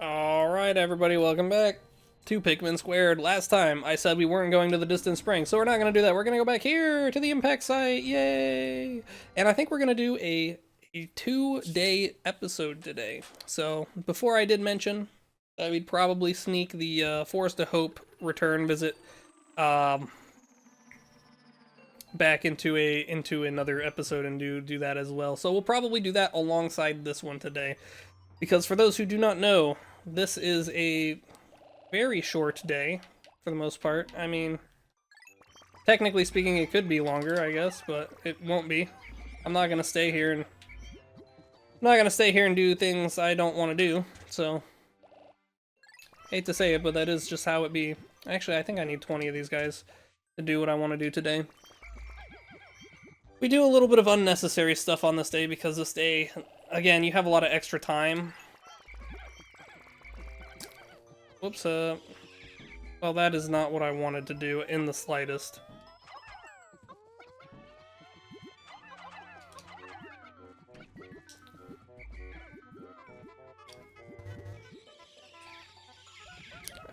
Alright, everybody, welcome back to Pikmin². Last time, I said we weren't going to the distant spring, so we're not going to do that. We're going to go back here to the impact site. Yay! And I think we're going to do a 2-day episode today. So, before I did mention that we'd probably sneak the Forest of Hope return visit back into another episode and do that as well. So we'll probably do that alongside this one today. Because for those who do not know, this is a very short day, for the most part. I mean, technically speaking, it could be longer, I guess, but it won't be. I'm not gonna stay here and do things I don't want to do. So, hate to say it, but that is just how it be. Actually, I think I need 20 of these guys to do what I want to do today. We do a little bit of unnecessary stuff on this day because this day, again, you have a lot of extra time. Whoops, well, that is not what I wanted to do in the slightest.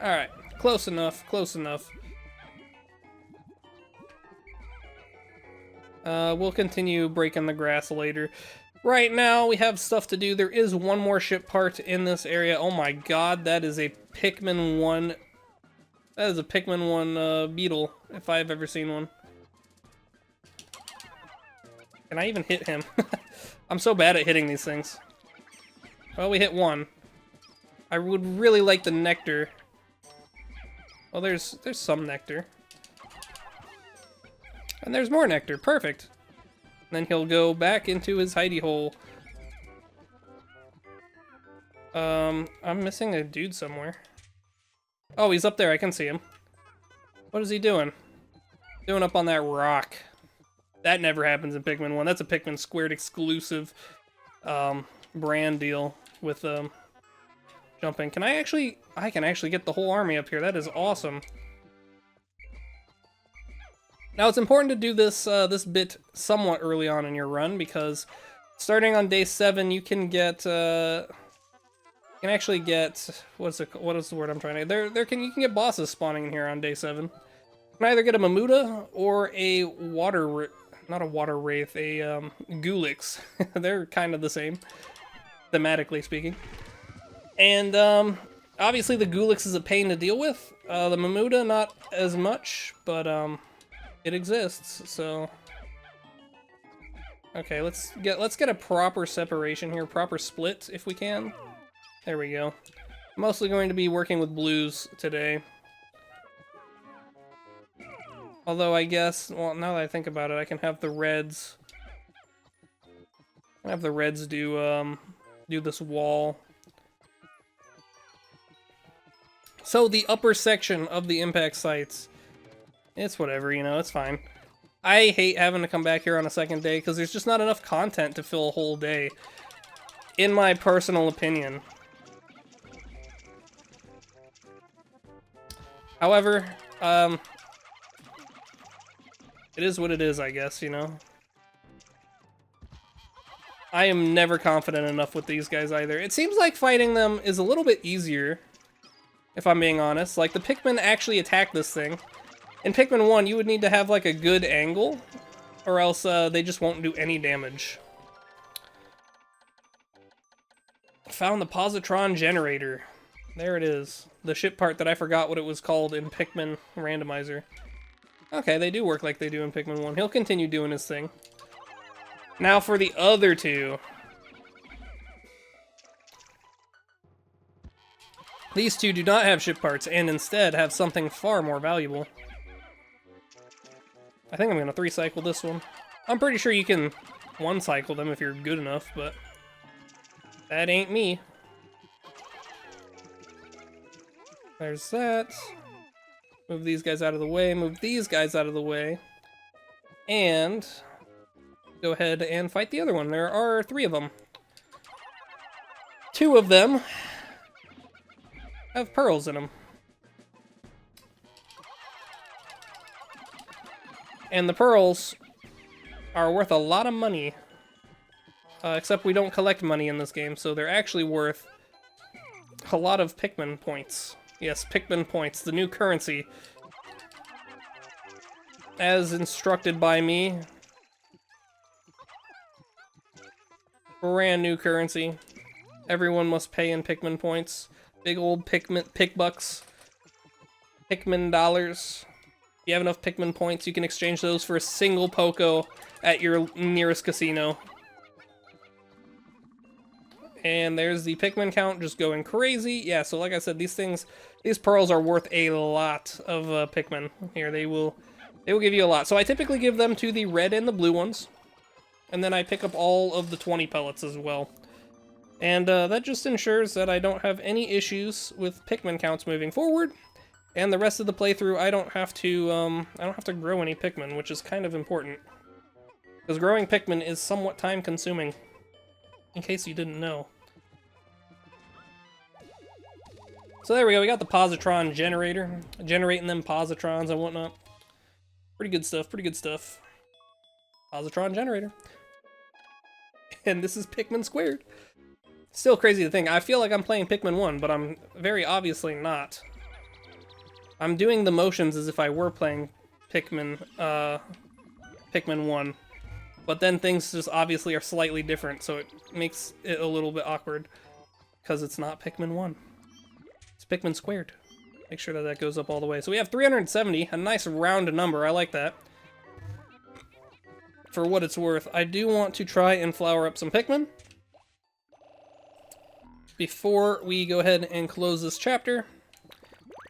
Alright, close enough, close enough. We'll continue breaking the grass later. Right now, we have stuff to do. There is one more ship part in this area. Oh my god, that is a Pikmin². That is a Pikmin² beetle, if I've ever seen one. Can I even hit him? I'm so bad at hitting these things. Well, we hit one. I would really like the nectar. Well, there's some nectar. And there's more nectar. Perfect. Then he'll go back into his hidey hole. I'm missing a dude somewhere. Oh, he's up there. I can see him. What is he doing? Doing up on that rock. That never happens in Pikmin 1. That's a Pikmin² exclusive brand deal with jumping. Can I can actually get the whole army up here. That is awesome. Now, it's important to do this this bit somewhat early on in your run, because starting on day 7, you can get what is the word I'm trying to? You can get bosses spawning in here on day 7. You can either get a Mamuda or a not a water wraith, a Gulix. They're kind of the same, thematically speaking. And obviously the Gulix is a pain to deal with. The Mamuda not as much, but it exists, so... Okay, let's get a proper separation here, proper split, if we can. There we go. Mostly going to be working with blues today. Although I guess, well, now that I think about it, I can have the reds... do this wall. So the upper section of the impact sites... It's whatever, you know, it's fine. I hate having to come back here on a second day because there's just not enough content to fill a whole day. In my personal opinion. However, it is what it is, I guess, you know. I am never confident enough with these guys either. It seems like fighting them is a little bit easier, if I'm being honest. Like, the Pikmin actually attack this thing. In Pikmin 1, you would need to have, like, a good angle, or else they just won't do any damage. Found the positron generator. There it is. The ship part that I forgot what it was called in Pikmin Randomizer. Okay, they do work like they do in Pikmin 1. He'll continue doing his thing. Now for the other two. These two do not have ship parts, and instead have something far more valuable. I think I'm going to 3-cycle this one. I'm pretty sure you can 1-cycle them if you're good enough, but that ain't me. There's that. Move these guys out of the way, move these guys out of the way. And go ahead and fight the other one. There are 3 of them. 2 of them have pearls in them. And the pearls are worth a lot of money. Except we don't collect money in this game, so they're actually worth a lot of Pikmin points. Yes, Pikmin points, the new currency. As instructed by me. Brand new currency. Everyone must pay in Pikmin points. Big old Pikbucks. Pikmin dollars. If you have enough Pikmin points, you can exchange those for a single Poco at your nearest casino. And there's the Pikmin count just going crazy. Yeah, so like I said, these pearls are worth a lot of Pikmin. Here, they will give you a lot. So I typically give them to the red and the blue ones. And then I pick up all of the 20 pellets as well. And that just ensures that I don't have any issues with Pikmin counts moving forward. And the rest of the playthrough, I don't have to grow any Pikmin, which is kind of important. Because growing Pikmin is somewhat time consuming. In case you didn't know. So there we go, we got the positron generator. Generating them positrons and whatnot. Pretty good stuff, pretty good stuff. Positron generator. And this is Pikmin². Still crazy to think. I feel like I'm playing Pikmin 1, but I'm very obviously not. I'm doing the motions as if I were playing Pikmin 1. But then things just obviously are slightly different, so it makes it a little bit awkward. Because it's not Pikmin 1. It's Pikmin². Make sure that that goes up all the way. So we have 370, a nice round number. I like that. For what it's worth, I do want to try and flower up some Pikmin. Before we go ahead and close this chapter,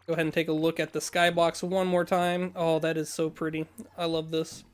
go ahead and take a look at the skybox one more time. Oh, that is so pretty. I love this.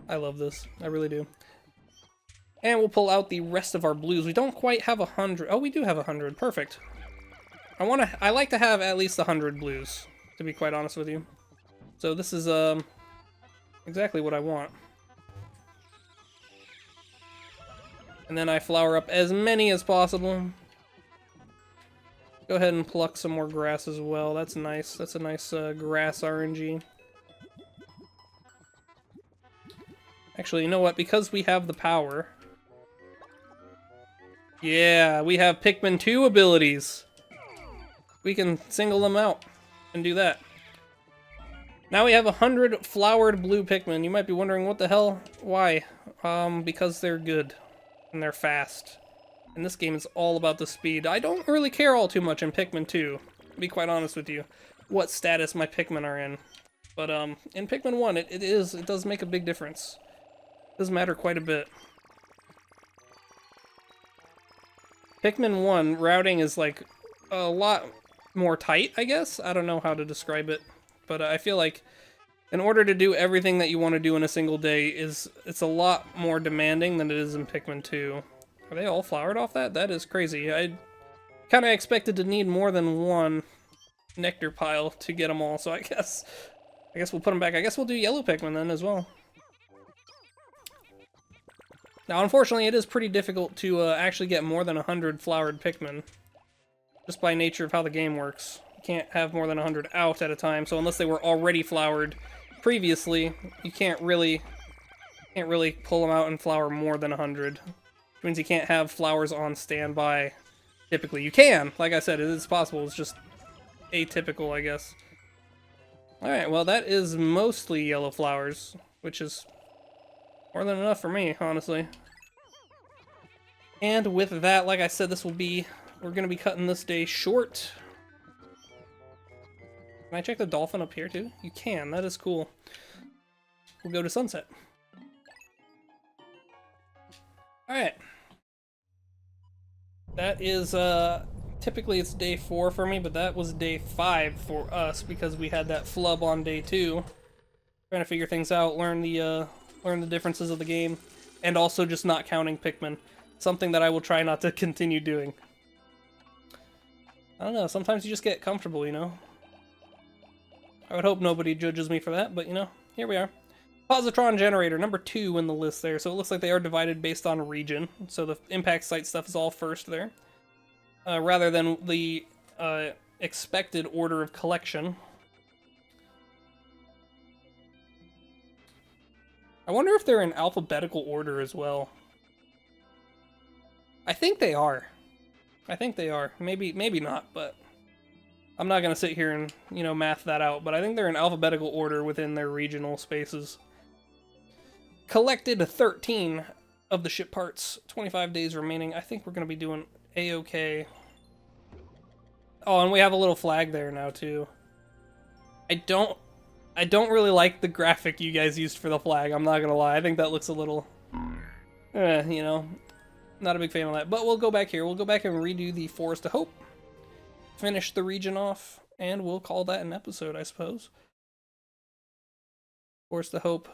I love this. I really do. And we'll pull out the rest of our blues. We don't quite have 100. Oh, we do have 100. Perfect. I like to have at least 100 blues, to be quite honest with you. So this is exactly what I want. And then I flower up as many as possible. Go ahead and pluck some more grass as well. That's nice. That's a nice grass RNG. Actually, you know what? Because we have the power... Yeah, we have Pikmin² abilities. We can single them out and do that. Now we have 100 flowered blue Pikmin. You might be wondering, what the hell? Why? Because they're good. And they're fast. And this game is all about the speed. I don't really care all too much in Pikmin 2, to be quite honest with you, what status my Pikmin are in. But in Pikmin 1, it does make a big difference. It does matter quite a bit. Pikmin 1 routing is like a lot more tight, I guess. I don't know how to describe it, but I feel like in order to do everything that you want to do in a single day, it's a lot more demanding than it is in Pikmin 2. Are they all flowered off that? That is crazy. I kind of expected to need more than one nectar pile to get them all, so I guess we'll put them back. I guess we'll do yellow Pikmin then as well. Now, unfortunately, it is pretty difficult to actually get more than 100 flowered Pikmin, just by nature of how the game works. You can't have more than 100 out at a time, so unless they were already flowered previously, you can't really pull them out and flower more than 100. Which means you can't have flowers on standby. Typically, you can. Like I said, it is possible. It's just atypical, I guess. Alright, well, that is mostly yellow flowers, which is more than enough for me, honestly. And with that, like I said, we're gonna be cutting this day short. Can I check the dolphin up here too? You can, that is cool. We'll go to sunset. Alright. That is, typically it's day 4 for me, but that was day 5 for us because we had that flub on day 2. Trying to figure things out, learn the differences of the game, and also just not counting Pikmin. Something that I will try not to continue doing. I don't know, sometimes you just get comfortable, you know? I would hope nobody judges me for that, but you know, here we are. Positron generator, number 2 in the list there, so it looks like they are divided based on region, so the impact site stuff is all first there. Rather than the expected order of collection. I wonder if they're in alphabetical order as well. I think they are. I think they are. Maybe not, but I'm not gonna sit here and, you know, math that out, but I think they're in alphabetical order within their regional spaces. Collected 13 of the ship parts. 25 days remaining. I think we're gonna be doing A-okay. Oh, and we have a little flag there now too. I don't really like the graphic you guys used for the flag, I'm not gonna lie. I think that looks a little, you know, not a big fan of that. But we'll go back here. We'll go back and redo the Forest of Hope. Finish the region off, and we'll call that an episode, I suppose. Forest of Hope.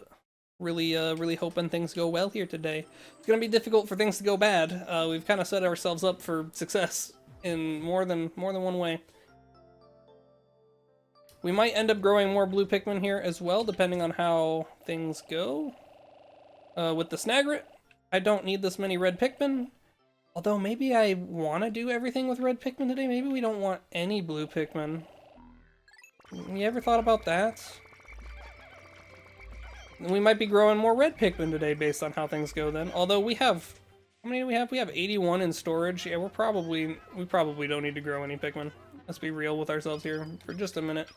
Really hoping things go well here today. It's gonna be difficult for things to go bad. We've kind of set ourselves up for success in more than one way. We might end up growing more blue Pikmin here as well, depending on how things go. With the Snagret, I don't need this many red Pikmin. Although maybe I want to do everything with red Pikmin today. Maybe we don't want any blue Pikmin. You ever thought about that? We might be growing more red Pikmin today based on how things go then. Although we have... How many do we have? We have 81 in storage. Yeah, we probably don't need to grow any Pikmin. Let's be real with ourselves here for just a minute.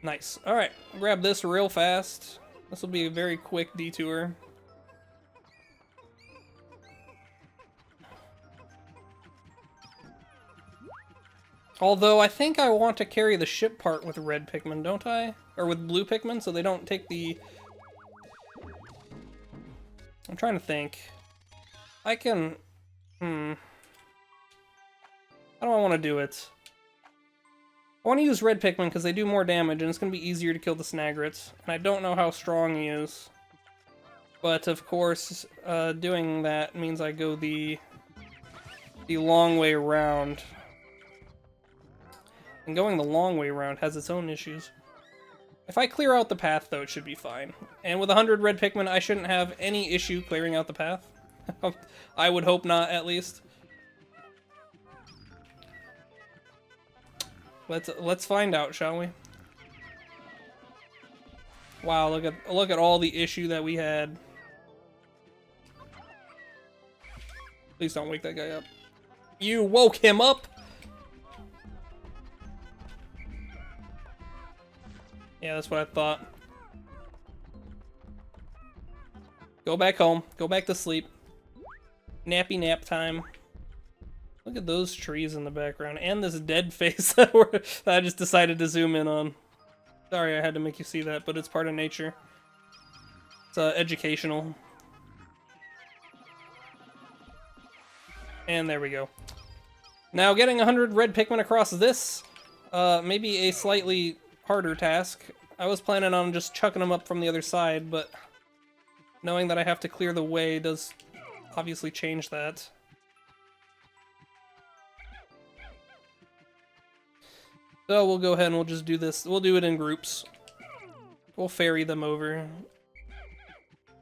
Nice. Alright, grab this real fast. This will be a very quick detour. Although, I think I want to carry the ship part with red Pikmin, don't I? Or with blue Pikmin, so they don't take the... I'm trying to think. I can... How do I want to do it? I want to use red Pikmin because they do more damage, and it's going to be easier to kill the Snagrets. And I don't know how strong he is. But, of course, doing that means I go the long way around. And going the long way around has its own issues. If I clear out the path, though, it should be fine. And with 100 red Pikmin, I shouldn't have any issue clearing out the path. I would hope not, at least. Let's find out, shall we? Wow, look at all the issue that we had. Please don't wake that guy up. You woke him up? Yeah, that's what I thought. Go back home. Go back to sleep. Nappy nap time. Look at those trees in the background. And this dead face that I just decided to zoom in on. Sorry I had to make you see that, but it's part of nature. It's educational. And there we go. Now getting 100 red Pikmin across this, maybe a slightly harder task. I was planning on just chucking them up from the other side, but knowing that I have to clear the way does obviously change that. So we'll go ahead and we'll just do this. We'll do it in groups. We'll ferry them over.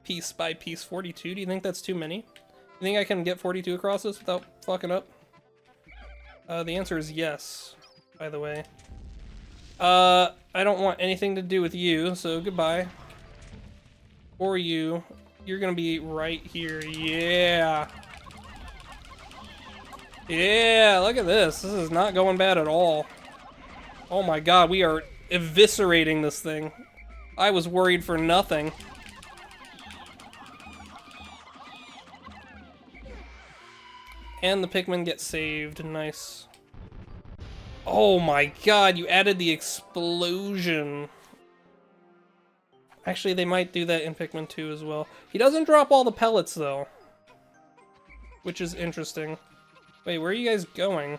Piece by piece. 42. Do you think that's too many? You think I can get 42 across this without fucking up? The answer is yes, by the way. I don't want anything to do with you, so goodbye. Or you. You're gonna be right here. Yeah. Yeah, look at this. This is not going bad at all. Oh my god, we are eviscerating this thing. I was worried for nothing. And the Pikmin get saved. Nice. Oh my god, you added the explosion. Actually, they might do that in Pikmin 2 as well. He doesn't drop all the pellets, though. Which is interesting. Wait, where are you guys going?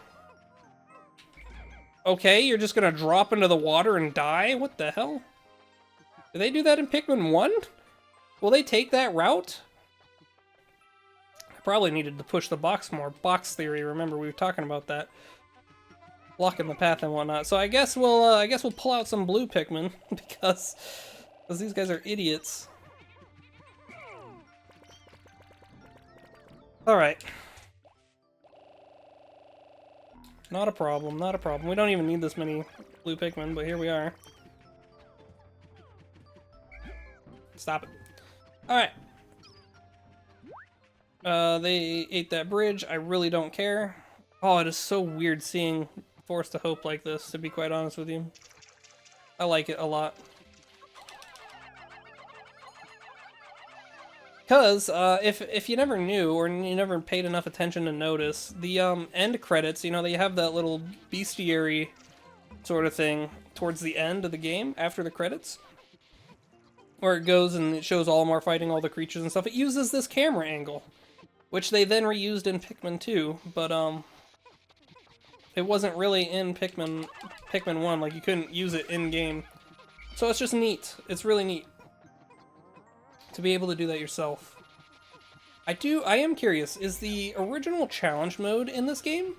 Okay, you're just gonna drop into the water and die? What the hell? Did they do that in Pikmin 1? Will they take that route? I probably needed to push the box more. Box theory, remember, we were talking about that. Blocking the path and whatnot. So I guess we'll pull out some blue Pikmin because these guys are idiots. Alright. Not a problem, not a problem. We don't even need this many blue Pikmin, but here we are. Stop it. Alright. They ate that bridge. I really don't care. Oh, it is so weird seeing Forest of Hope like this, to be quite honest with you. I like it a lot. Because, if you never knew, or you never paid enough attention to notice, the, end credits, you know, they have that little bestiary sort of thing towards the end of the game, after the credits, where it goes and it shows Olimar fighting all the creatures and stuff. It uses this camera angle, which they then reused in Pikmin 2, but, it wasn't really in Pikmin 1, like, you couldn't use it in-game. So it's just neat. It's really neat to be able to do that yourself. I am curious, is the original challenge mode in this game?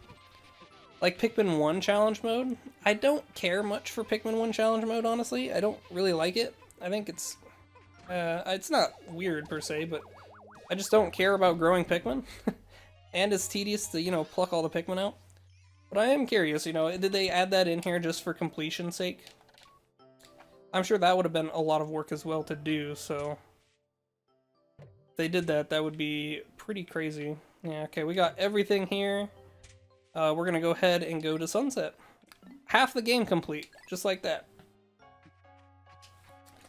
Like Pikmin 1 challenge mode? I don't care much for Pikmin 1 challenge mode, honestly. I don't really like it. I think it's not weird per se, but I just don't care about growing Pikmin. And it's tedious to, you know, pluck all the Pikmin out. But I am curious, you know, did they add that in here just for completion's sake? I'm sure that would have been a lot of work as well to do, so if they did that, that would be pretty crazy. Yeah, okay, we got everything here. We're gonna go ahead and go to Sunset. Half the game complete, just like that.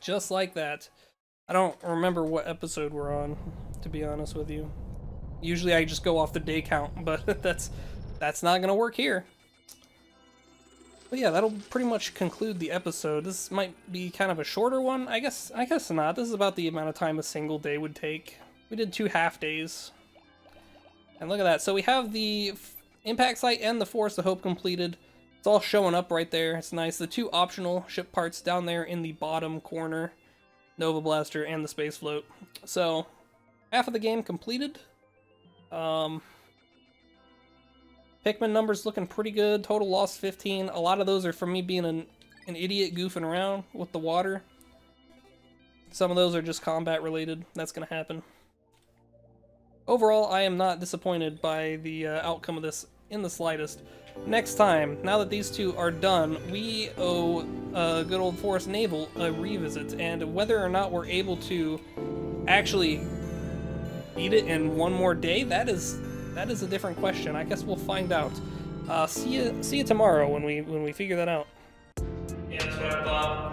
Just like that. I don't remember what episode we're on, to be honest with you. Usually I just go off the day count, but that's not gonna work here. But yeah, that'll pretty much conclude the episode. This might be kind of a shorter one. I guess not. This is about the amount of time a single day would take. We did 2 half days. And look at that. So we have the impact site and the Forest of Hope completed. It's all showing up right there. It's nice. The 2 optional ship parts down there in the bottom corner. Nova Blaster and the Space Float. So, half of the game completed. Pikmin numbers looking pretty good. Total loss 15. A lot of those are from me being an idiot goofing around with the water. Some of those are just combat related. That's going to happen. Overall, I am not disappointed by the outcome of this in the slightest. Next time, now that these 2 are done, we owe good old Forest Naval a revisit. And whether or not we're able to actually beat it in one more day, that is a different question. I guess we'll find out. See you tomorrow when we figure that out. Yeah, that's what I thought.